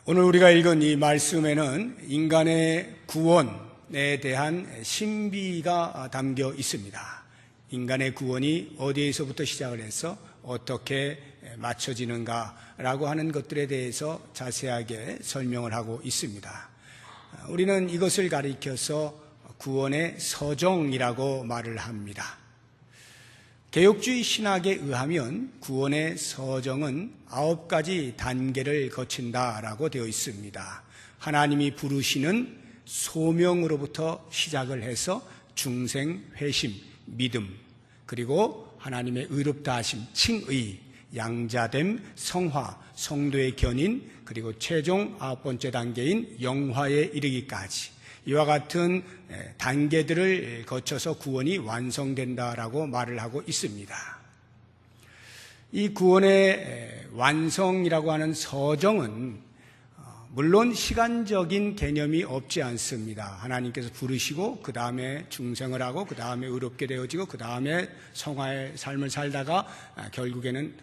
오늘 우리가 읽은 이 말씀에는 인간의 구원에 대한 신비가 담겨 있습니다. 인간의 구원이 어디에서부터 시작을 해서 어떻게 맞춰지는가라고 하는 것들에 대해서 자세하게 설명을 하고 있습니다. 우리는 이것을 가리켜서 구원의 서정이라고 말을 합니다. 개혁주의 신학에 의하면 구원의 서정은 9가지 단계를 거친다라고 되어 있습니다. 하나님이 부르시는 소명으로부터 시작을 해서 중생, 회심, 믿음, 그리고 하나님의 의롭다 하심, 칭의, 양자됨, 성화, 성도의 견인, 그리고 최종 9번째 단계인 영화에 이르기까지 이와 같은 단계들을 거쳐서 구원이 완성된다라고 말을 하고 있습니다. 이 구원의 완성이라고 하는 서정은 물론 시간적인 개념이 없지 않습니다. 하나님께서 부르시고 그 다음에 중생을 하고 그 다음에 의롭게 되어지고 그 다음에 성화의 삶을 살다가 결국에는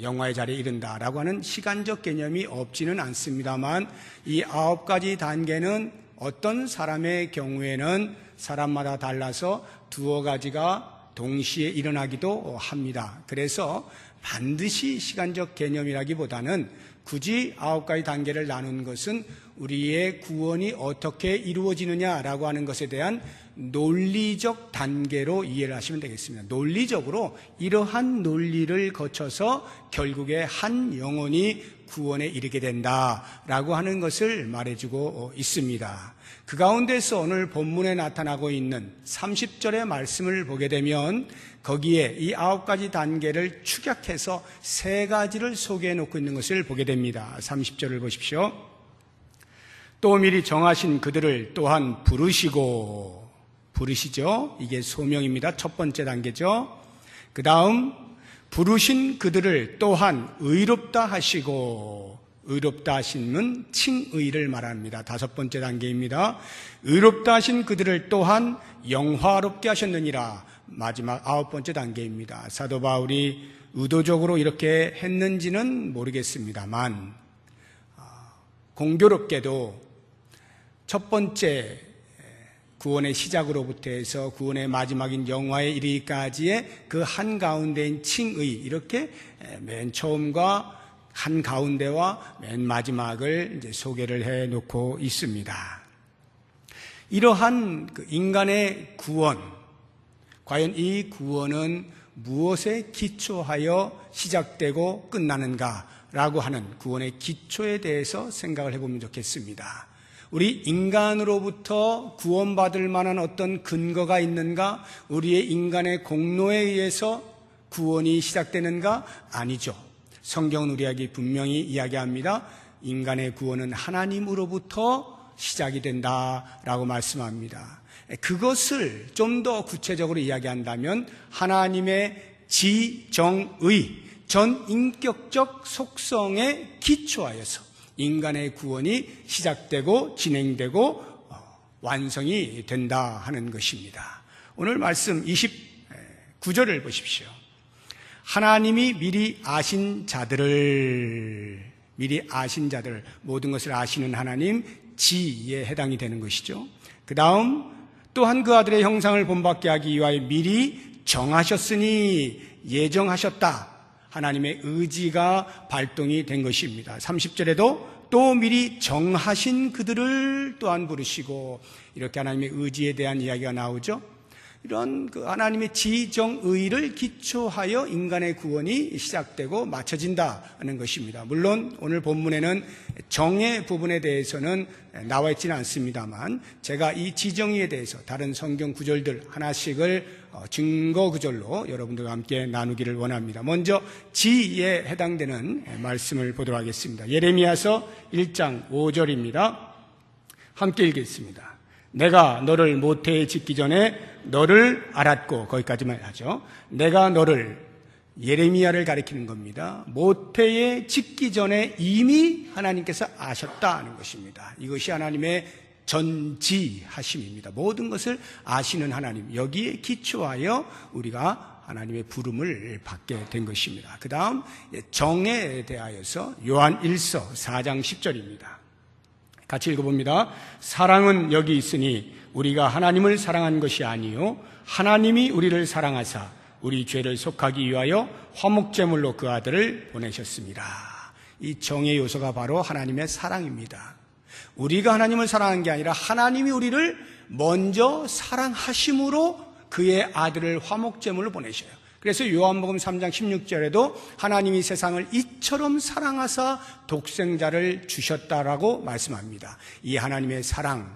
영화의 자리에 이른다라고 하는 시간적 개념이 없지는 않습니다만 이 9가지 단계는 어떤 사람의 경우에는 사람마다 달라서 두어 가지가 동시에 일어나기도 합니다. 그래서 반드시 시간적 개념이라기보다는 굳이 9가지 단계를 나눈 것은 우리의 구원이 어떻게 이루어지느냐라고 하는 것에 대한 논리적 단계로 이해를 하시면 되겠습니다. 논리적으로 이러한 논리를 거쳐서 결국에 한 영혼이 구원에 이르게 된다라고 하는 것을 말해주고 있습니다. 그 가운데서 오늘 본문에 나타나고 있는 30절의 말씀을 보게 되면 거기에 이 9가지 단계를 축약해서 3가지를 소개해 놓고 있는 것을 보게 됩니다. 30절을 보십시오. 또 미리 정하신 그들을 또한 부르시죠. 이게 소명입니다. 첫 번째 단계죠. 그 다음 부르신 그들을 또한 의롭다 하시고, 의롭다 하심은 칭의를 말합니다. 5번째 단계입니다. 의롭다 하신 그들을 또한 영화롭게 하셨느니라. 마지막 9번째 단계입니다. 사도 바울이 의도적으로 이렇게 했는지는 모르겠습니다만 공교롭게도 첫 번째 구원의 시작으로부터 해서 구원의 마지막인 영화에 이르기까지의 그 한가운데인 칭의, 이렇게 맨 처음과 한가운데와 맨 마지막을 이제 소개를 해 놓고 있습니다. 이러한 인간의 구원, 과연 이 구원은 무엇에 기초하여 시작되고 끝나는가라고 하는 구원의 기초에 대해서 생각을 해보면 좋겠습니다. 우리 인간으로부터 구원받을 만한 어떤 근거가 있는가? 우리의 인간의 공로에 의해서 구원이 시작되는가? 아니죠. 성경은 우리에게 분명히 이야기합니다. 인간의 구원은 하나님으로부터 시작이 된다라고 말씀합니다. 그것을 좀 더 구체적으로 이야기한다면 하나님의 지정의, 전인격적 속성에 기초하여서 인간의 구원이 시작되고 진행되고 완성이 된다 하는 것입니다. 오늘 말씀 29절을 보십시오. 하나님이 미리 아신 자들을, 모든 것을 아시는 하나님, 지에 해당이 되는 것이죠. 그 다음 또한 그 아들의 형상을 본받게 하기 위하여 미리 정하셨으니, 예정하셨다. 하나님의 의지가 발동이 된 것입니다. 30절에도 또 미리 정하신 그들을 또한 부르시고, 이렇게 하나님의 의지에 대한 이야기가 나오죠. 이런 그 하나님의 지정의를 기초하여 인간의 구원이 시작되고 맞춰진다는 것입니다. 물론 오늘 본문에는 정의 부분에 대해서는 나와 있지는 않습니다만 제가 이 지정의에 대해서 다른 성경 구절들 하나씩을 증거 구절로 여러분들과 함께 나누기를 원합니다. 먼저 지에 해당되는 말씀을 보도록 하겠습니다. 예레미야서 1장 5절입니다. 함께 읽겠습니다. 내가 너를 모태에 짓기 전에 너를 알았고, 거기까지만 하죠. 내가 너를, 예레미야를 가리키는 겁니다. 모태에 짓기 전에 이미 하나님께서 아셨다는 것입니다. 이것이 하나님의 전지하심입니다. 모든 것을 아시는 하나님, 여기에 기초하여 우리가 하나님의 부름을 받게 된 것입니다. 그 다음 정에 대하여서 요한 1서 4장 10절입니다. 같이 읽어봅니다. 사랑은 여기 있으니 우리가 하나님을 사랑한 것이 아니요 하나님이 우리를 사랑하사 우리 죄를 속하기 위하여 화목제물로 그 아들을 보내셨습니다. 이 정의 요소가 바로 하나님의 사랑입니다. 우리가 하나님을 사랑한 게 아니라 하나님이 우리를 먼저 사랑하심으로 그의 아들을 화목제물로 보내셔요. 그래서 요한복음 3장 16절에도 하나님이 세상을 이처럼 사랑하사 독생자를 주셨다라고 말씀합니다. 이 하나님의 사랑에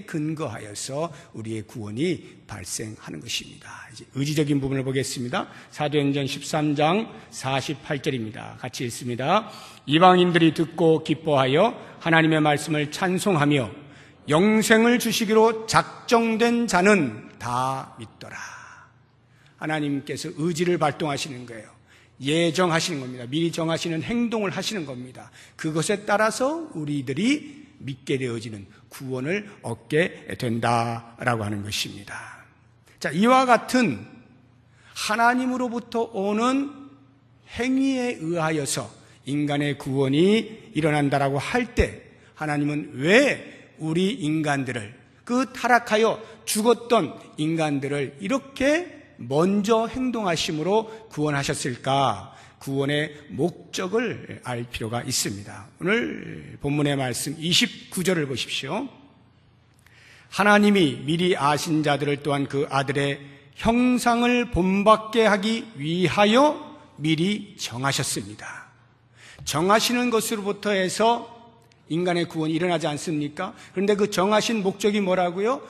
근거하여서 우리의 구원이 발생하는 것입니다. 이제 의지적인 부분을 보겠습니다. 사도행전 13장 48절입니다. 같이 읽습니다. 이방인들이 듣고 기뻐하여 하나님의 말씀을 찬송하며 영생을 주시기로 작정된 자는 다 믿더라. 하나님께서 의지를 발동하시는 거예요. 예정하시는 겁니다. 미리 정하시는 행동을 하시는 겁니다. 그것에 따라서 우리들이 믿게 되어지는 구원을 얻게 된다라고 하는 것입니다. 자, 이와 같은 하나님으로부터 오는 행위에 의하여서 인간의 구원이 일어난다라고 할 때 하나님은 왜 우리 인간들을, 그 타락하여 죽었던 인간들을 이렇게 먼저 행동하심으로 구원하셨을까? 구원의 목적을 알 필요가 있습니다. 오늘 본문의 말씀 29절을 보십시오. 하나님이 미리 아신 자들을 또한 그 아들의 형상을 본받게 하기 위하여 미리 정하셨습니다. 정하시는 것으로부터 해서 인간의 구원이 일어나지 않습니까? 그런데 그 정하신 목적이 뭐라고요?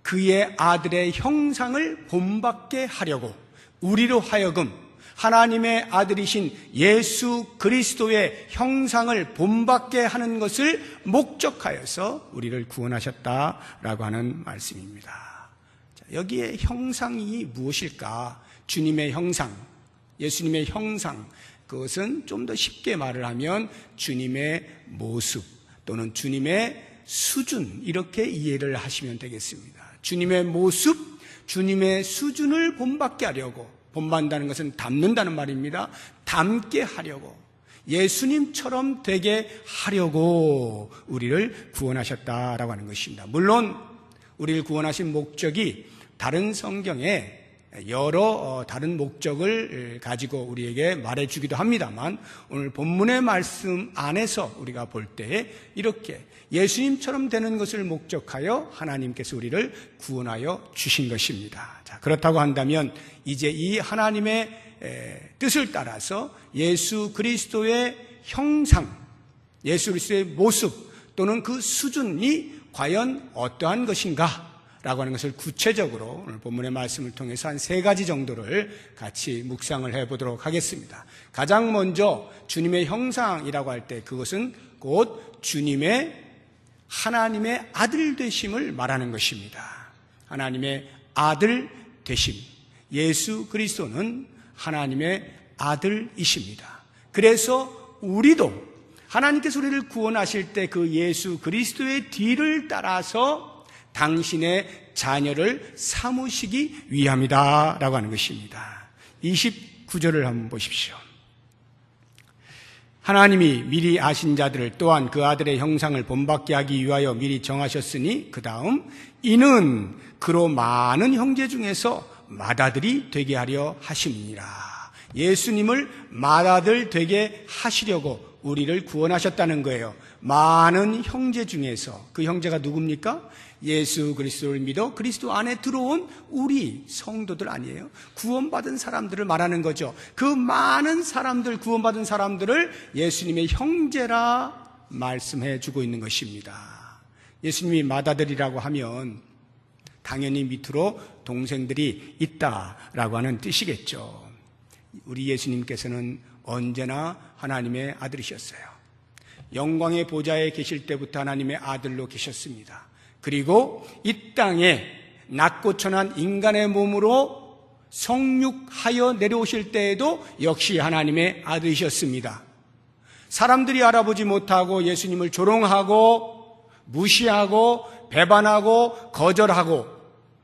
그의 아들의 형상을 본받게 하려고 우리로 하여금 하나님의 아들이신 예수 그리스도의 형상을 본받게 하는 것을 목적하여서 우리를 구원하셨다라고 하는 말씀입니다. 자, 여기에 형상이 무엇일까? 주님의 형상, 예수님의 형상, 그것은 좀 더 쉽게 말을 하면 주님의 모습 또는 주님의 수준, 이렇게 이해를 하시면 되겠습니다. 주님의 모습, 주님의 수준을 본받게 하려고, 본받는다는 것은 닮는다는 말입니다. 닮게 하려고, 예수님처럼 되게 하려고 우리를 구원하셨다라고 하는 것입니다. 물론 우리를 구원하신 목적이 다른 성경에 여러 다른 목적을 가지고 우리에게 말해주기도 합니다만, 오늘 본문의 말씀 안에서 우리가 볼 때 이렇게 예수님처럼 되는 것을 목적하여 하나님께서 우리를 구원하여 주신 것입니다. 자, 그렇다고 한다면 이제 이 하나님의 뜻을 따라서 예수 그리스도의 형상, 예수 그리스도의 모습 또는 그 수준이 과연 어떠한 것인가 라고 하는 것을 구체적으로 오늘 본문의 말씀을 통해서 한 3가지 정도를 같이 묵상을 해보도록 하겠습니다. 가장 먼저 주님의 형상이라고 할 때 그것은 곧 주님의 하나님의 아들 되심을 말하는 것입니다. 하나님의 아들 되심. 예수 그리스도는 하나님의 아들이십니다. 그래서 우리도 하나님께서 우리를 구원하실 때 그 예수 그리스도의 뒤를 따라서 당신의 자녀를 삼으시기 위함이다 라고 하는 것입니다. 29절을 한번 보십시오. 하나님이 미리 아신 자들을 또한 그 아들의 형상을 본받게 하기 위하여 미리 정하셨으니 그 다음 이는 그로 많은 형제 중에서 맏아들이 되게 하려 하심이니라. 예수님을 맏아들 되게 하시려고 우리를 구원하셨다는 거예요. 많은 형제 중에서, 그 형제가 누굽니까? 예수 그리스도를 믿어 그리스도 안에 들어온 우리 성도들 아니에요? 구원받은 사람들을 말하는 거죠. 그 많은 사람들, 구원받은 사람들을 예수님의 형제라 말씀해 주고 있는 것입니다. 예수님이 맏아들이라고 하면 당연히 밑으로 동생들이 있다라고 하는 뜻이겠죠. 우리 예수님께서는 언제나 하나님의 아들이셨어요. 영광의 보좌에 계실 때부터 하나님의 아들로 계셨습니다. 그리고 이 땅에 낮고 천한 인간의 몸으로 성육하여 내려오실 때에도 역시 하나님의 아들이셨습니다. 사람들이 알아보지 못하고 예수님을 조롱하고 무시하고 배반하고 거절하고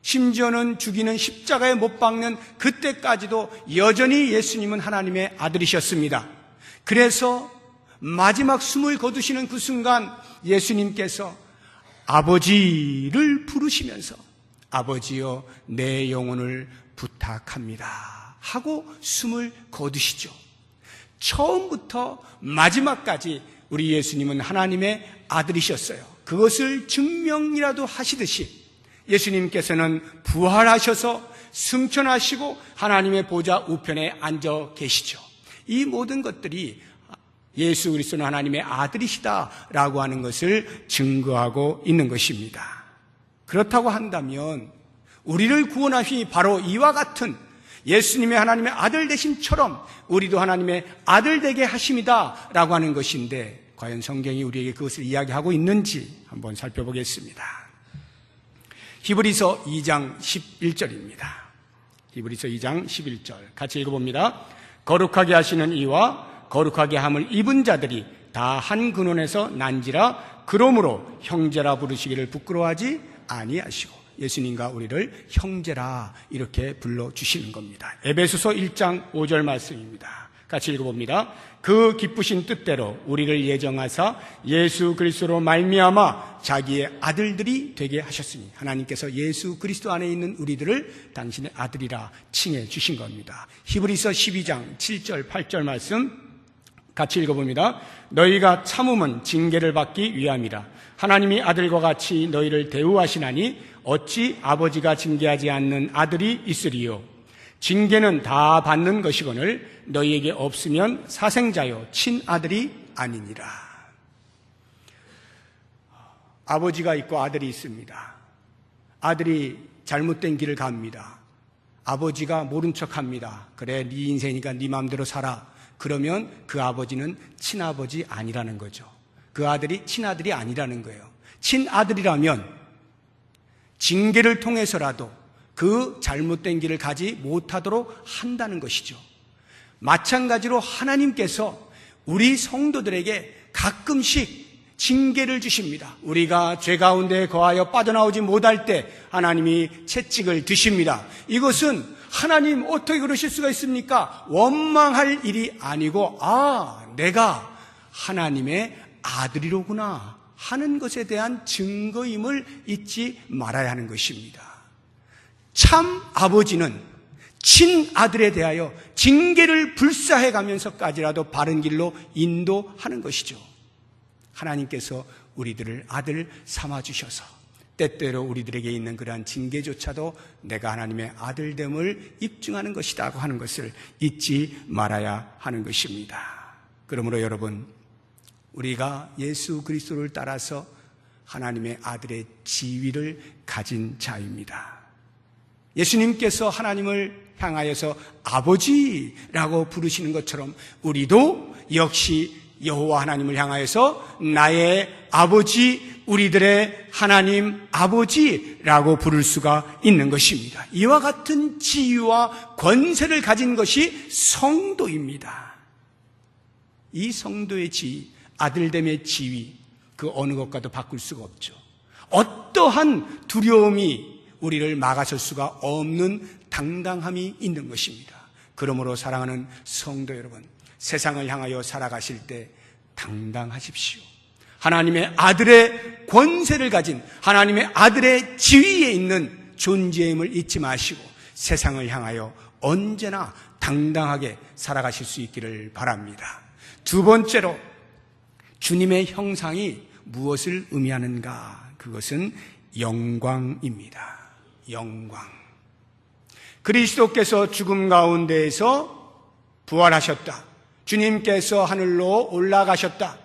심지어는 죽이는 십자가에 못 박는 그때까지도 여전히 예수님은 하나님의 아들이셨습니다. 그래서 마지막 숨을 거두시는 그 순간 예수님께서 아버지를 부르시면서 아버지여 내 영혼을 부탁합니다 하고 숨을 거두시죠. 처음부터 마지막까지 우리 예수님은 하나님의 아들이셨어요. 그것을 증명이라도 하시듯이 예수님께서는 부활하셔서 승천하시고 하나님의 보좌 우편에 앉아 계시죠. 이 모든 것들이 예수 그리스도는 하나님의 아들이시다라고 하는 것을 증거하고 있는 것입니다. 그렇다고 한다면 우리를 구원하시니 바로 이와 같은 예수님의 하나님의 아들 되심처럼 우리도 하나님의 아들 되게 하심이다라고 하는 것인데 과연 성경이 우리에게 그것을 이야기하고 있는지 한번 살펴보겠습니다. 히브리서 2장 11절입니다. 히브리서 2장 11절 같이 읽어봅니다. 거룩하게 하시는 이와 거룩하게 함을 입은 자들이 다 한 근원에서 난지라 그러므로 형제라 부르시기를 부끄러워하지 아니하시고 예수님과 우리를 형제라 이렇게 불러주시는 겁니다. 에베소서 1장 5절 말씀입니다. 같이 읽어봅니다. 그 기쁘신 뜻대로 우리를 예정하사 예수 그리스도로 말미암아 자기의 아들들이 되게 하셨으니 하나님께서 예수 그리스도 안에 있는 우리들을 당신의 아들이라 칭해 주신 겁니다. 히브리서 12장 7절 8절 말씀 같이 읽어봅니다. 너희가 참음은 징계를 받기 위함이라 하나님이 아들과 같이 너희를 대우하시나니 어찌 아버지가 징계하지 않는 아들이 있으리요. 징계는 다 받는 것이거늘 너희에게 없으면 사생자요 친아들이 아니니라. 아버지가 있고 아들이 있습니다. 아들이 잘못된 길을 갑니다. 아버지가 모른 척합니다. 그래 네 인생이니까 네 마음대로 살아. 그러면 그 아버지는 친아버지 아니라는 거죠. 그 아들이 친아들이 아니라는 거예요. 친아들이라면 징계를 통해서라도 그 잘못된 길을 가지 못하도록 한다는 것이죠. 마찬가지로 하나님께서 우리 성도들에게 가끔씩 징계를 주십니다. 우리가 죄 가운데 거하여 빠져나오지 못할 때 하나님이 채찍을 드십니다. 이것은 하나님 어떻게 그러실 수가 있습니까? 원망할 일이 아니고 내가 하나님의 아들이로구나 하는 것에 대한 증거임을 잊지 말아야 하는 것입니다. 참 아버지는 친아들에 대하여 징계를 불사해 가면서까지라도 바른 길로 인도하는 것이죠. 하나님께서 우리들을 아들 삼아주셔서 때때로 우리들에게 있는 그러한 징계조차도 내가 하나님의 아들됨을 입증하는 것이다 하는 것을 잊지 말아야 하는 것입니다. 그러므로 여러분, 우리가 예수 그리스도를 따라서 하나님의 아들의 지위를 가진 자입니다. 예수님께서 하나님을 향하여서 아버지라고 부르시는 것처럼 우리도 역시 여호와 하나님을 향하여서 나의 아버지, 우리들의 하나님 아버지라고 부를 수가 있는 것입니다. 이와 같은 지위와 권세를 가진 것이 성도입니다. 이 성도의 지위, 아들됨의 지위, 그 어느 것과도 바꿀 수가 없죠. 어떠한 두려움이 우리를 막아설 수가 없는 당당함이 있는 것입니다. 그러므로 사랑하는 성도 여러분, 세상을 향하여 살아가실 때 당당하십시오. 하나님의 아들의 권세를 가진 하나님의 아들의 지위에 있는 존재임을 잊지 마시고 세상을 향하여 언제나 당당하게 살아가실 수 있기를 바랍니다. 두 번째로 주님의 형상이 무엇을 의미하는가? 그것은 영광입니다. 영광. 그리스도께서 죽음 가운데에서 부활하셨다. 주님께서 하늘로 올라가셨다.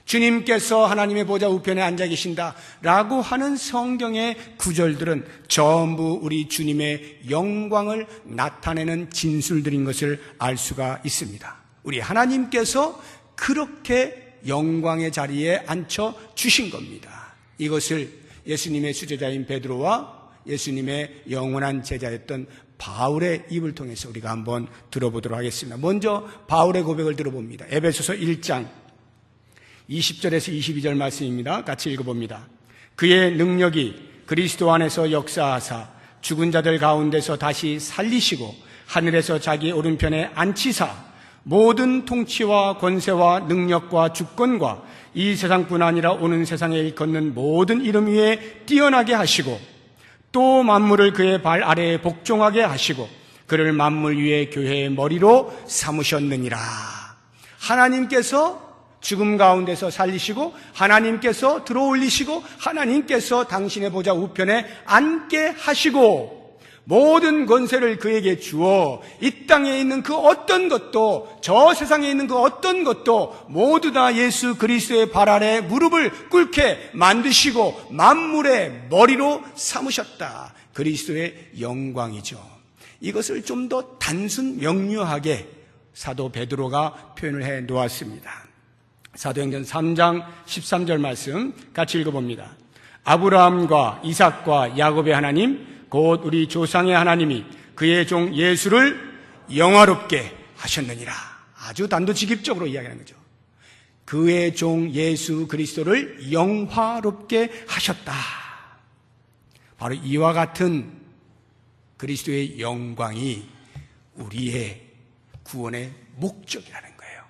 주님께서 하나님의 보좌 우편에 앉아 계신다라고 하는 성경의 구절들은 전부 우리 주님의 영광을 나타내는 진술들인 것을 알 수가 있습니다. 우리 하나님께서 그렇게 영광의 자리에 앉혀 주신 겁니다. 이것을 예수님의 수제자인 베드로와 예수님의 영원한 제자였던 바울의 입을 통해서 우리가 한번 들어보도록 하겠습니다. 먼저 바울의 고백을 들어봅니다. 에베소서 1장 20절에서 22절 말씀입니다. 같이 읽어봅니다. 그의 능력이 그리스도 안에서 역사하사 죽은 자들 가운데서 다시 살리시고 하늘에서 자기 오른편에 앉히사 모든 통치와 권세와 능력과 주권과 이 세상뿐 아니라 오는 세상에 일컫는 모든 이름 위에 뛰어나게 하시고 또 만물을 그의 발 아래에 복종하게 하시고 그를 만물 위에 교회의 머리로 삼으셨느니라. 하나님께서 죽음 가운데서 살리시고 하나님께서 들어올리시고 하나님께서 당신의 보좌 우편에 앉게 하시고 모든 권세를 그에게 주어 이 땅에 있는 그 어떤 것도 저 세상에 있는 그 어떤 것도 모두 다 예수 그리스도의 발 아래 무릎을 꿇게 만드시고 만물의 머리로 삼으셨다. 그리스도의 영광이죠. 이것을 좀 더 단순 명료하게 사도 베드로가 표현을 해 놓았습니다. 사도행전 3장 13절 말씀 같이 읽어봅니다. 아브라함과 이삭과 야곱의 하나님 곧 우리 조상의 하나님이 그의 종 예수를 영화롭게 하셨느니라. 아주 단도직입적으로 이야기하는 거죠. 그의 종 예수 그리스도를 영화롭게 하셨다. 바로 이와 같은 그리스도의 영광이 우리의 구원의 목적이라는 거예요.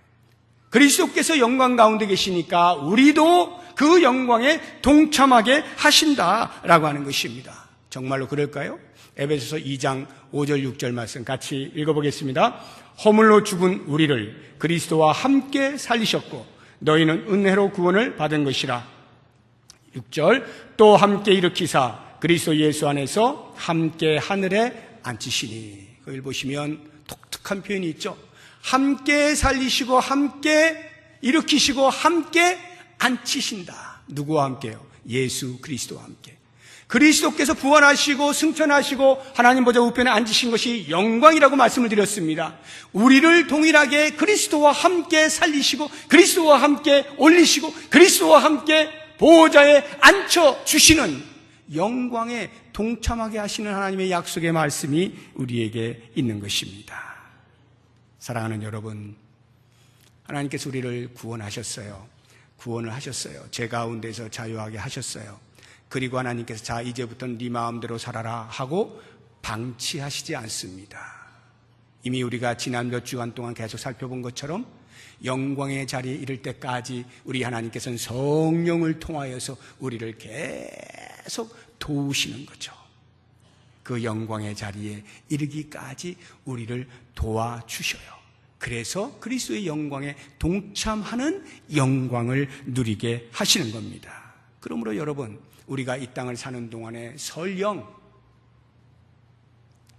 그리스도께서 영광 가운데 계시니까 우리도 그 영광에 동참하게 하신다라고 하는 것입니다. 정말로 그럴까요? 에베소서 2장 5절 6절 말씀 같이 읽어보겠습니다. 허물로 죽은 우리를 그리스도와 함께 살리셨고 너희는 은혜로 구원을 받은 것이라. 6절 또 함께 일으키사 그리스도 예수 안에서 함께 하늘에 앉히시니. 거기를 보시면 독특한 표현이 있죠. 함께 살리시고 함께 일으키시고 함께 앉히신다. 누구와 함께요? 예수 그리스도와 함께. 그리스도께서 부활하시고 승천하시고 하나님 보좌 우편에 앉으신 것이 영광이라고 말씀을 드렸습니다. 우리를 동일하게 그리스도와 함께 살리시고 그리스도와 함께 올리시고 그리스도와 함께 보좌에 앉혀주시는 영광에 동참하게 하시는 하나님의 약속의 말씀이 우리에게 있는 것입니다. 사랑하는 여러분, 하나님께서 우리를 구원하셨어요. 구원을 하셨어요. 죄 가운데서 자유하게 하셨어요. 그리고 하나님께서 자 이제부터는 네 마음대로 살아라 하고 방치하시지 않습니다. 이미 우리가 지난 몇 주간 동안 계속 살펴본 것처럼 영광의 자리에 이를 때까지 우리 하나님께서는 성령을 통하여서 우리를 계속 도우시는 거죠. 그 영광의 자리에 이르기까지 우리를 도와주셔요. 그래서 그리스도의 영광에 동참하는 영광을 누리게 하시는 겁니다. 그러므로 여러분, 우리가 이 땅을 사는 동안에 설령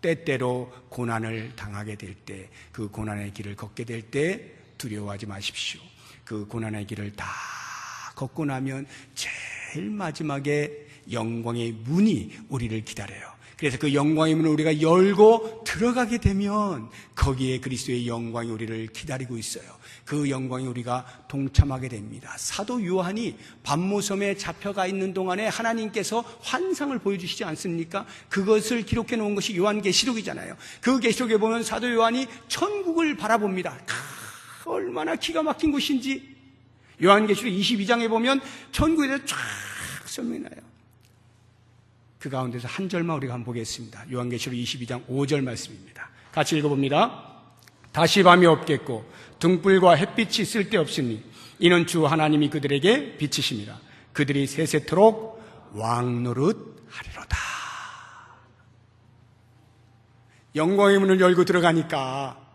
때때로 고난을 당하게 될 때, 그 고난의 길을 걷게 될 때 두려워하지 마십시오. 그 고난의 길을 다 걷고 나면 제일 마지막에 영광의 문이 우리를 기다려요. 그래서 그 영광의 문을 우리가 열고 들어가게 되면 거기에 그리스도의 영광이 우리를 기다리고 있어요. 그 영광이 우리가 동참하게 됩니다. 사도 요한이 반모섬에 잡혀가 있는 동안에 하나님께서 환상을 보여주시지 않습니까? 그것을 기록해 놓은 것이 요한계시록이잖아요. 그 계시록에 보면 사도 요한이 천국을 바라봅니다. 얼마나 기가 막힌 곳인지. 요한계시록 22장에 보면 천국에 대해서 쫙 설명이 나요. 그 가운데서 한 절만 우리가 한번 보겠습니다. 요한계시록 22장 5절 말씀입니다. 같이 읽어봅니다. 다시 밤이 없겠고 등불과 햇빛이 쓸데없으니 이는 주 하나님이 그들에게 빛이심이라. 그들이 세세토록 왕노릇하리로다. 영광의 문을 열고 들어가니까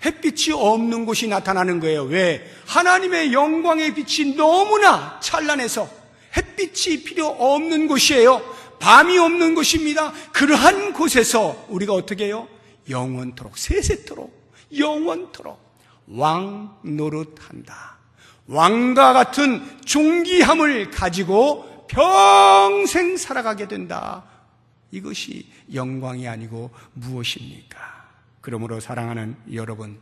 햇빛이 없는 곳이 나타나는 거예요. 왜? 하나님의 영광의 빛이 너무나 찬란해서 햇빛이 필요 없는 곳이에요. 밤이 없는 곳입니다. 그러한 곳에서 우리가 어떻게 해요? 영원토록, 세세토록, 영원토록 왕 노릇한다. 왕과 같은 존귀함을 가지고 평생 살아가게 된다. 이것이 영광이 아니고 무엇입니까? 그러므로 사랑하는 여러분,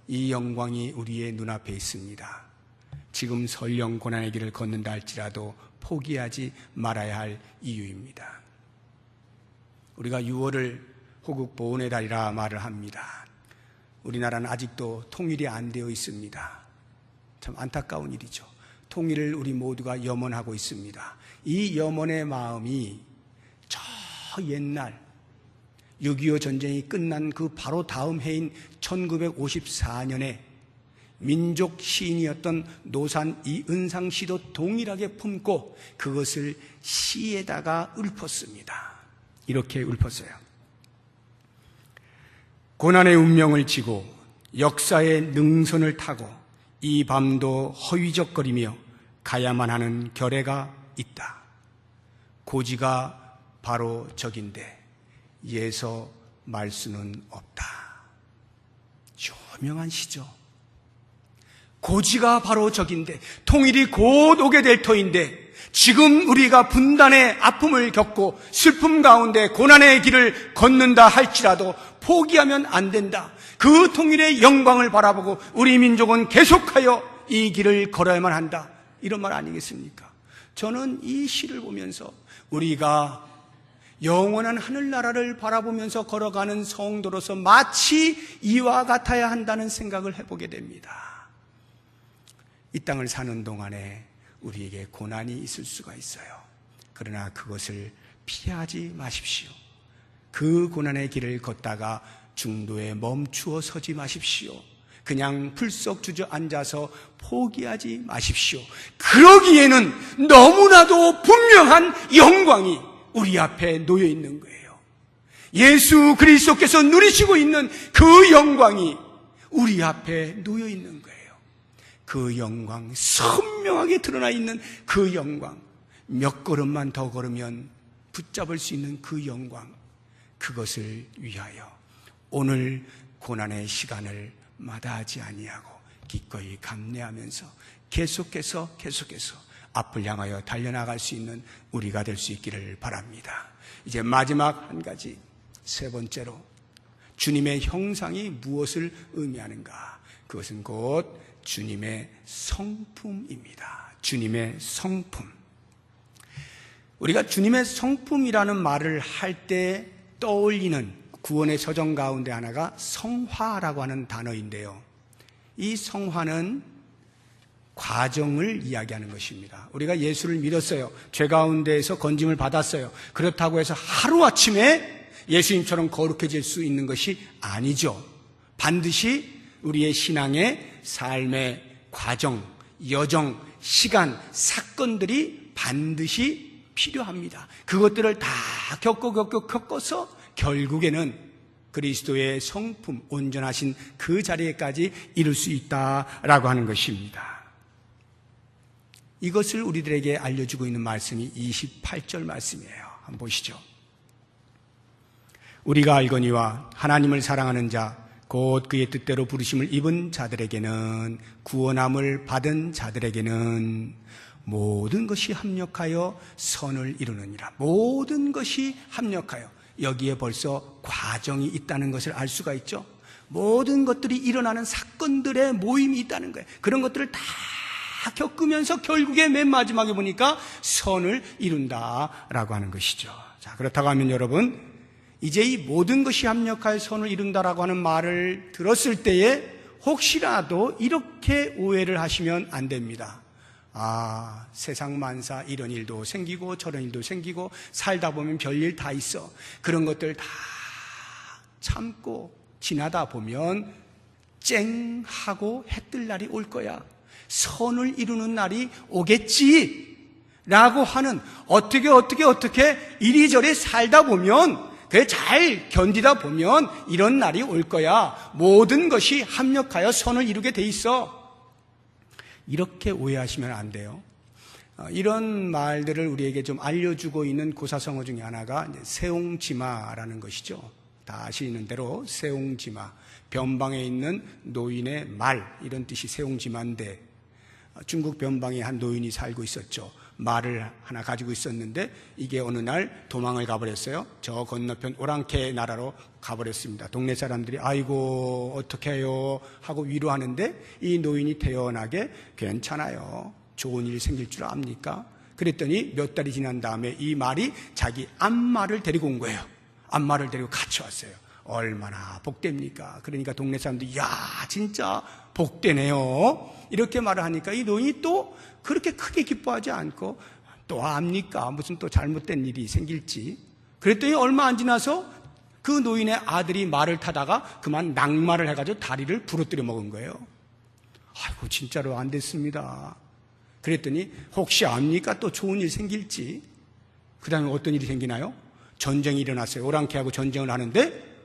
이 영광이 우리의 눈앞에 있습니다. 지금 설령 고난의 길을 걷는다 할지라도 포기하지 말아야 할 이유입니다. 우리가 6월을 호국 보훈의 달이라 말을 합니다. 우리나라는 아직도 통일이 안 되어 있습니다. 참 안타까운 일이죠. 통일을 우리 모두가 염원하고 있습니다. 이 염원의 마음이 저 옛날 6.25 전쟁이 끝난 그 바로 다음 해인 1954년에 민족 시인이었던 노산 이은상 씨도 동일하게 품고 그것을 시에다가 읊었습니다. 이렇게 읊었어요. 고난의 운명을 지고 역사의 능선을 타고 이 밤도 허위적거리며 가야만 하는 결례가 있다. 고지가 바로 적인데 예서 말 수는 없다. 유명한 시죠. 고지가 바로 적인데, 통일이 곧 오게 될 터인데, 지금 우리가 분단의 아픔을 겪고 슬픔 가운데 고난의 길을 걷는다 할지라도 포기하면 안 된다. 그 통일의 영광을 바라보고 우리 민족은 계속하여 이 길을 걸어야만 한다. 이런 말 아니겠습니까? 저는 이 시를 보면서 우리가 영원한 하늘나라를 바라보면서 걸어가는 성도로서 마치 이와 같아야 한다는 생각을 해보게 됩니다. 이 땅을 사는 동안에 우리에게 고난이 있을 수가 있어요. 그러나 그것을 피하지 마십시오. 그 고난의 길을 걷다가 중도에 멈추어 서지 마십시오. 그냥 풀썩 주저앉아서 포기하지 마십시오. 그러기에는 너무나도 분명한 영광이 우리 앞에 놓여 있는 거예요. 예수 그리스도께서 누리시고 있는 그 영광이 우리 앞에 놓여 있는 거예요. 그 영광, 선명하게 드러나 있는 그 영광, 몇 걸음만 더 걸으면 붙잡을 수 있는 그 영광, 그것을 위하여 오늘 고난의 시간을 마다하지 아니하고 기꺼이 감내하면서 계속해서 앞을 향하여 달려나갈 수 있는 우리가 될 수 있기를 바랍니다. 이제 마지막 한 가지, 세 번째로 주님의 형상이 무엇을 의미하는가? 그것은 곧 주님의 성품입니다. 주님의 성품. 우리가 주님의 성품이라는 말을 할 때 떠올리는 구원의 서정 가운데 하나가 성화라고 하는 단어인데요. 이 성화는 과정을 이야기하는 것입니다. 우리가 예수를 믿었어요. 죄 가운데에서 건짐을 받았어요. 그렇다고 해서 하루아침에 예수님처럼 거룩해질 수 있는 것이 아니죠. 반드시 우리의 신앙의 삶의 과정, 여정, 시간, 사건들이 반드시 필요합니다. 그것들을 다 겪어서 결국에는 그리스도의 성품, 온전하신 그 자리에까지 이룰 수 있다라고 하는 것입니다. 이것을 우리들에게 알려주고 있는 말씀이 28절 말씀이에요. 한번 보시죠. 우리가 알거니와 하나님을 사랑하는 자, 곧 그의 뜻대로 부르심을 입은 자들에게는, 구원함을 받은 자들에게는 모든 것이 합력하여 선을 이루느니라. 모든 것이 합력하여, 여기에 벌써 과정이 있다는 것을 알 수가 있죠. 모든 것들이 일어나는 사건들의 모임이 있다는 거예요. 그런 것들을 다 겪으면서 결국에 맨 마지막에 보니까 선을 이룬다라고 하는 것이죠. 자, 그렇다고 하면 여러분, 이제 이 모든 것이 합력하여 선을 이룬다라고 하는 말을 들었을 때에 혹시라도 이렇게 오해를 하시면 안 됩니다. 아, 세상 만사 이런 일도 생기고 저런 일도 생기고 살다 보면 별일 다 있어. 그런 것들 다 참고 지나다 보면 쨍 하고 해 뜰 날이 올 거야. 선을 이루는 날이 오겠지 라고 하는, 어떻게 이리저리 살다 보면, 그래 잘 견디다 보면 이런 날이 올 거야. 모든 것이 합력하여 선을 이루게 돼 있어. 이렇게 오해하시면 안 돼요. 이런 말들을 우리에게 좀 알려주고 있는 고사성어 중에 하나가 세옹지마라는 것이죠. 다 아시는 대로 세옹지마, 변방에 있는 노인의 말, 이런 뜻이 세옹지마인데, 중국 변방에 한 노인이 살고 있었죠. 말을 하나 가지고 있었는데 이게 어느 날 도망을 가버렸어요. 저 건너편 오랑캐 나라로 가버렸습니다. 동네 사람들이 아이고 어떻게 해요 하고 위로하는데, 이 노인이 태연하게 괜찮아요, 좋은 일 생길 줄 압니까? 그랬더니 몇 달이 지난 다음에 이 말이 자기 암말을 데리고 온 거예요. 암말을 데리고 같이 왔어요. 얼마나 복됩니까? 그러니까 동네 사람들이 야 진짜 복되네요 이렇게 말을 하니까 이 노인이 또 그렇게 크게 기뻐하지 않고, 또 압니까? 무슨 또 잘못된 일이 생길지. 그랬더니 얼마 안 지나서 그 노인의 아들이 말을 타다가 그만 낙마를 해가지고 다리를 부러뜨려 먹은 거예요. 아이고, 진짜로 안 됐습니다. 그랬더니 혹시 압니까? 또 좋은 일 생길지. 그 다음에 어떤 일이 생기나요? 전쟁이 일어났어요. 오랑캐하고 전쟁을 하는데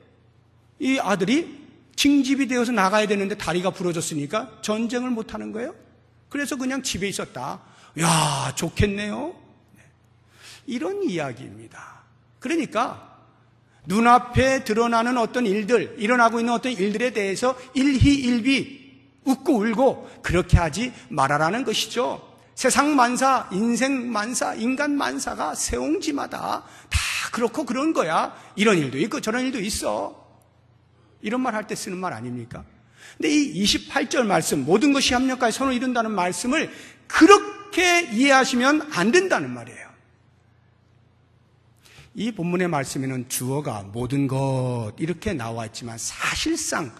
이 아들이 징집이 되어서 나가야 되는데 다리가 부러졌으니까 전쟁을 못하는 거예요. 그래서 그냥 집에 있었다. 야, 좋겠네요. 이런 이야기입니다. 그러니까 눈앞에 드러나는 어떤 일들, 일어나고 있는 어떤 일들에 대해서 일희일비 웃고 울고 그렇게 하지 말아라는 것이죠. 세상 만사, 인생 만사, 인간 만사가 세옹지마다 다 그렇고 그런 거야. 이런 일도 있고 저런 일도 있어. 이런 말 할 때 쓰는 말 아닙니까? 근데 이 28절 말씀, 모든 것이 합력하여 선을 이룬다는 말씀을 그렇게 이해하시면 안 된다는 말이에요. 이 본문의 말씀에는 주어가 모든 것 이렇게 나와 있지만 사실상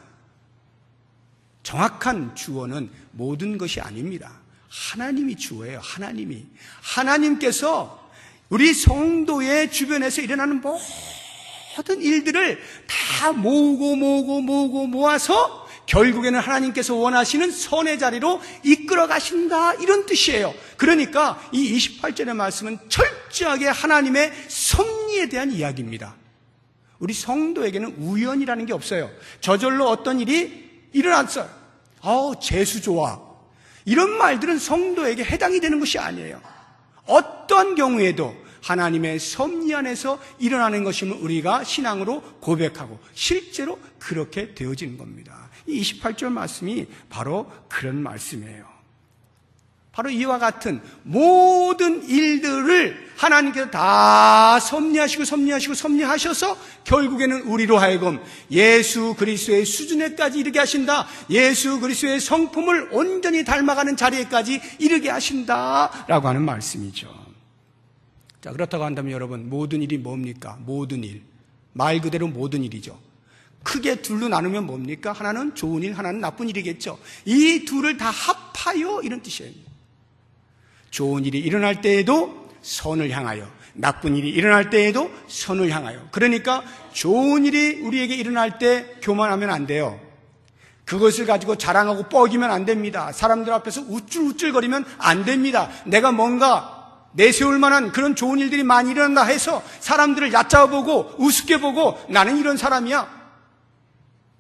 정확한 주어는 모든 것이 아닙니다. 하나님이 주어예요. 하나님께서 우리 성도의 주변에서 일어나는 모든 일들을 다 모아서 결국에는 하나님께서 원하시는 선의 자리로 이끌어 가신다, 이런 뜻이에요. 그러니까 이 28절의 말씀은 철저하게 하나님의 섭리에 대한 이야기입니다. 우리 성도에게는 우연이라는 게 없어요. 저절로 어떤 일이 일어났어요. 재수 좋아. 이런 말들은 성도에게 해당이 되는 것이 아니에요. 어떤 경우에도 하나님의 섭리 안에서 일어나는 것임을 우리가 신앙으로 고백하고 실제로 그렇게 되어지는 겁니다. 이 28절 말씀이 바로 그런 말씀이에요. 바로 이와 같은 모든 일들을 하나님께서 다 섭리하셔서 결국에는 우리로 하여금 예수 그리스도의 수준에까지 이르게 하신다. 예수 그리스도의 성품을 온전히 닮아가는 자리에까지 이르게 하신다라고 하는 말씀이죠. 자, 그렇다고 한다면 여러분, 모든 일이 뭡니까? 모든 일. 말 그대로 모든 일이죠. 크게 둘로 나누면 뭡니까? 하나는 좋은 일, 하나는 나쁜 일이겠죠. 이 둘을 다 합하여 이런 뜻이에요. 좋은 일이 일어날 때에도 선을 향하여, 나쁜 일이 일어날 때에도 선을 향하여. 그러니까 좋은 일이 우리에게 일어날 때 교만하면 안 돼요. 그것을 가지고 자랑하고 뻐기면 안 됩니다. 사람들 앞에서 우쭐우쭐거리면 안 됩니다. 내가 뭔가 내세울 만한 그런 좋은 일들이 많이 일어난다 해서 사람들을 얕잡아보고 우습게 보고 나는 이런 사람이야.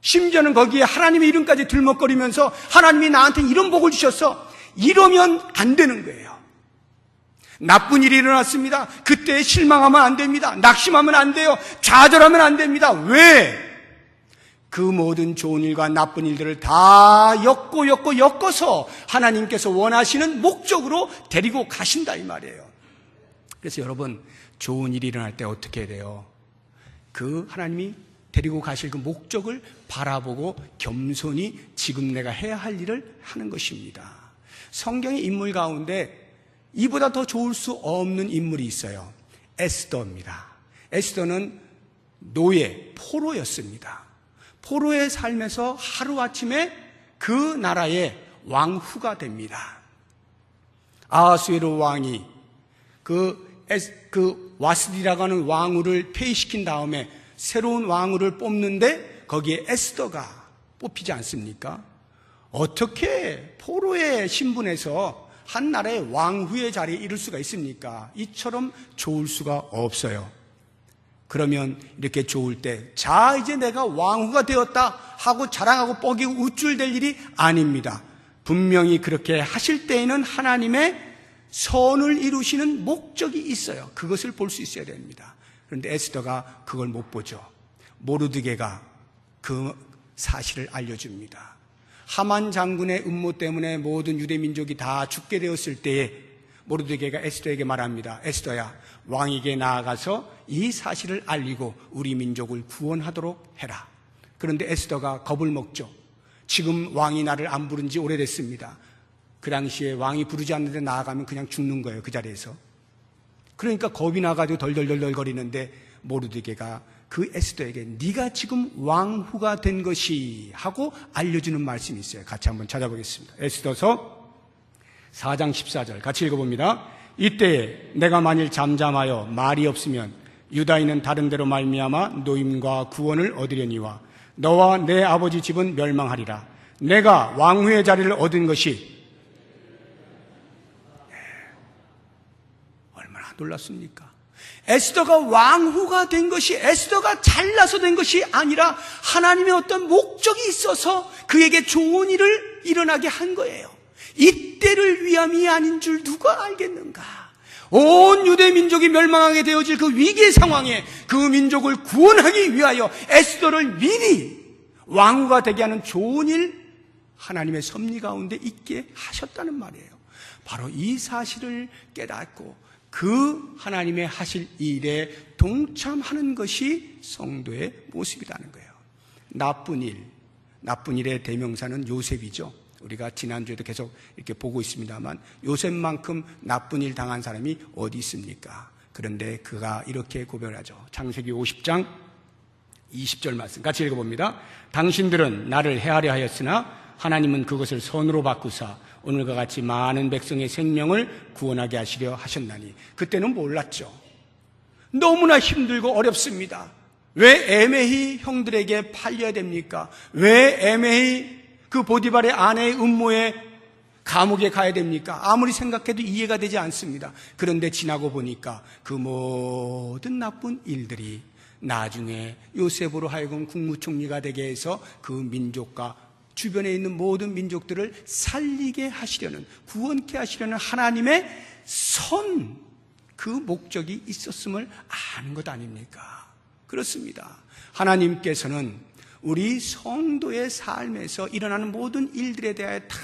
심지어는 거기에 하나님의 이름까지 들먹거리면서 하나님이 나한테 이런 복을 주셨어. 이러면 안 되는 거예요. 나쁜 일이 일어났습니다. 그때 실망하면 안 됩니다. 낙심하면 안 돼요. 좌절하면 안 됩니다. 왜? 그 모든 좋은 일과 나쁜 일들을 다 엮어서 하나님께서 원하시는 목적으로 데리고 가신다, 이 말이에요. 그래서 여러분, 좋은 일이 일어날 때 어떻게 해야 돼요? 그 하나님이 데리고 가실 그 목적을 바라보고 겸손히 지금 내가 해야 할 일을 하는 것입니다. 성경의 인물 가운데 이보다 더 좋을 수 없는 인물이 있어요. 에스더입니다. 에스더는 노예, 포로였습니다. 포로의 삶에서 하루아침에 그 나라의 왕후가 됩니다. 아하수에로 왕이 그 와스디라고 하는 왕후를 폐위시킨 다음에 새로운 왕후를 뽑는데 거기에 에스더가 뽑히지 않습니까? 어떻게 포로의 신분에서 한 나라의 왕후의 자리에 이를 수가 있습니까? 이처럼 좋을 수가 없어요. 그러면 이렇게 좋을 때, 자, 이제 내가 왕후가 되었다 하고 자랑하고 뻐기고 우쭐댈 일이 아닙니다. 분명히 그렇게 하실 때에는 하나님의 선을 이루시는 목적이 있어요. 그것을 볼 수 있어야 됩니다. 그런데 에스더가 그걸 못 보죠. 모르드게가 그 사실을 알려줍니다. 하만 장군의 음모 때문에 모든 유대 민족이 다 죽게 되었을 때에 모르드게가 에스더에게 말합니다. 에스더야, 왕에게 나아가서 이 사실을 알리고 우리 민족을 구원하도록 해라. 그런데 에스더가 겁을 먹죠. 지금 왕이 나를 안 부른 지 오래됐습니다. 그 당시에 왕이 부르지 않는데 나아가면 그냥 죽는 거예요, 그 자리에서. 그러니까 겁이 나가지고 덜덜덜 거리는데 모르드게가 그 에스더에게 네가 지금 왕후가 된 것이 하고 알려주는 말씀이 있어요. 같이 한번 찾아보겠습니다. 에스더서 4장 14절 같이 읽어봅니다. 이때에 내가 만일 잠잠하여 말이 없으면 유다인은 다른 데로 말미암아 노임과 구원을 얻으려니와 너와 내 아버지 집은 멸망하리라. 내가 왕후의 자리를 얻은 것이 얼마나 놀랐습니까? 에스더가 왕후가 된 것이 에스더가 잘나서 된 것이 아니라 하나님의 어떤 목적이 있어서 그에게 좋은 일을 일어나게 한 거예요. 이때를 위함이 아닌 줄 누가 알겠는가? 온 유대 민족이 멸망하게 되어질 그 위기의 상황에 그 민족을 구원하기 위하여 에스더를 미리 왕후가 되게 하는 좋은 일, 하나님의 섭리 가운데 있게 하셨다는 말이에요. 바로 이 사실을 깨닫고 그 하나님의 하실 일에 동참하는 것이 성도의 모습이라는 거예요. 나쁜 일의 대명사는 요셉이죠. 우리가 지난주에도 계속 이렇게 보고 있습니다만 요셉만큼 나쁜 일 당한 사람이 어디 있습니까? 그런데 그가 이렇게 고백을 하죠. 창세기 50장 20절 말씀 같이 읽어봅니다. 당신들은 나를 해하려 하였으나 하나님은 그것을 선으로 바꾸사 오늘과 같이 많은 백성의 생명을 구원하게 하시려 하셨나니. 그때는 몰랐죠. 너무나 힘들고 어렵습니다. 왜 애매히 형들에게 팔려야 됩니까? 왜 애매히 그 보디발의 아내의 음모에 감옥에 가야 됩니까? 아무리 생각해도 이해가 되지 않습니다. 그런데 지나고 보니까 그 모든 나쁜 일들이 나중에 요셉으로 하여금 국무총리가 되게 해서 그 민족과 주변에 있는 모든 민족들을 살리게 하시려는, 구원케 하시려는 하나님의 선, 그 목적이 있었음을 아는 것 아닙니까? 그렇습니다. 하나님께서는 우리 성도의 삶에서 일어나는 모든 일들에 대하여 다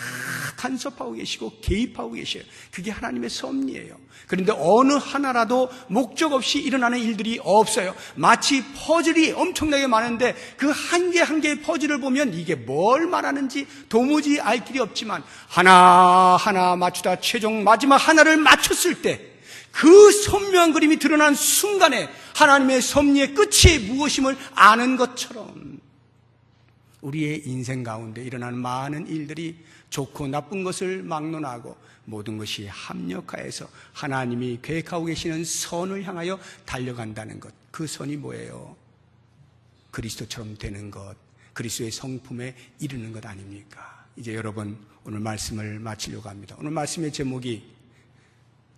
간섭하고 계시고 개입하고 계셔요. 그게 하나님의 섭리예요. 그런데 어느 하나라도 목적 없이 일어나는 일들이 없어요. 마치 퍼즐이 엄청나게 많은데 그 한 개 한 개의 퍼즐을 보면 이게 뭘 말하는지 도무지 알 길이 없지만 하나하나 맞추다 최종 마지막 하나를 맞췄을 때 그 선명한 그림이 드러난 순간에 하나님의 섭리의 끝이 무엇임을 아는 것처럼 우리의 인생 가운데 일어나는 많은 일들이 좋고 나쁜 것을 막론하고 모든 것이 합력하여서 하나님이 계획하고 계시는 선을 향하여 달려간다는 것. 그 선이 뭐예요? 그리스도처럼 되는 것, 그리스도의 성품에 이르는 것 아닙니까? 이제 여러분 오늘 말씀을 마치려고 합니다. 오늘 말씀의 제목이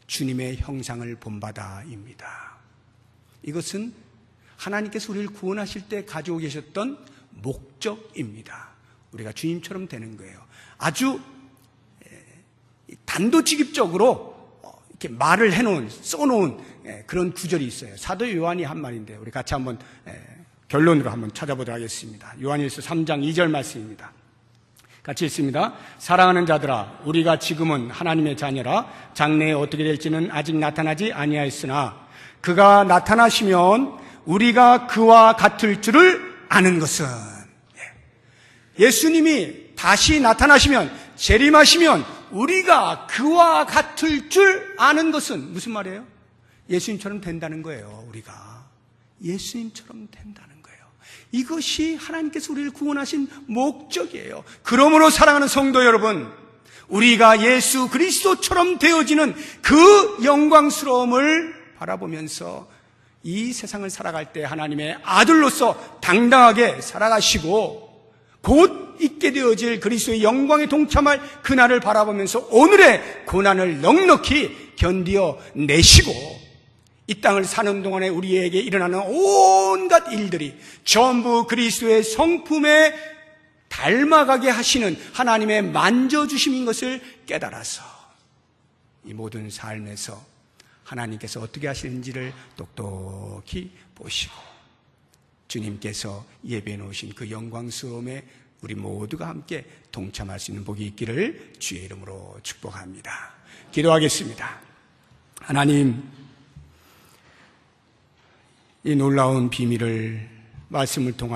주님의 형상을 본바다입니다. 이것은 하나님께서 우리를 구원하실 때 가지고 계셨던 목적입니다. 우리가 주님처럼 되는 거예요. 아주 단도직입적으로 이렇게 말을 써놓은 그런 구절이 있어요. 사도 요한이 한 말인데 우리 같이 한번 결론으로 한번 찾아보도록 하겠습니다. 요한일서 3장 2절 말씀입니다. 같이 읽습니다. 사랑하는 자들아, 우리가 지금은 하나님의 자녀라. 장래에 어떻게 될지는 아직 나타나지 아니하였으나 그가 나타나시면 우리가 그와 같을 줄을 아는 것은, 예수님이 다시 나타나시면, 재림하시면 우리가 그와 같을 줄 아는 것은 무슨 말이에요? 예수님처럼 된다는 거예요. 우리가 예수님처럼 된다는 거예요. 이것이 하나님께서 우리를 구원하신 목적이에요. 그러므로 사랑하는 성도 여러분, 우리가 예수 그리스도처럼 되어지는 그 영광스러움을 바라보면서 이 세상을 살아갈 때 하나님의 아들로서 당당하게 살아가시고 곧 있게 되어질 그리스도의 영광에 동참할 그날을 바라보면서 오늘의 고난을 넉넉히 견디어 내시고 이 땅을 사는 동안에 우리에게 일어나는 온갖 일들이 전부 그리스도의 성품에 닮아가게 하시는 하나님의 만져주심인 것을 깨달아서 이 모든 삶에서 하나님께서 어떻게 하시는지를 똑똑히 보시고 주님께서 예배해 놓으신 그 영광스러움에 우리 모두가 함께 동참할 수 있는 복이 있기를 주의 이름으로 축복합니다. 기도하겠습니다. 하나님, 이 놀라운 비밀을 말씀을 통하여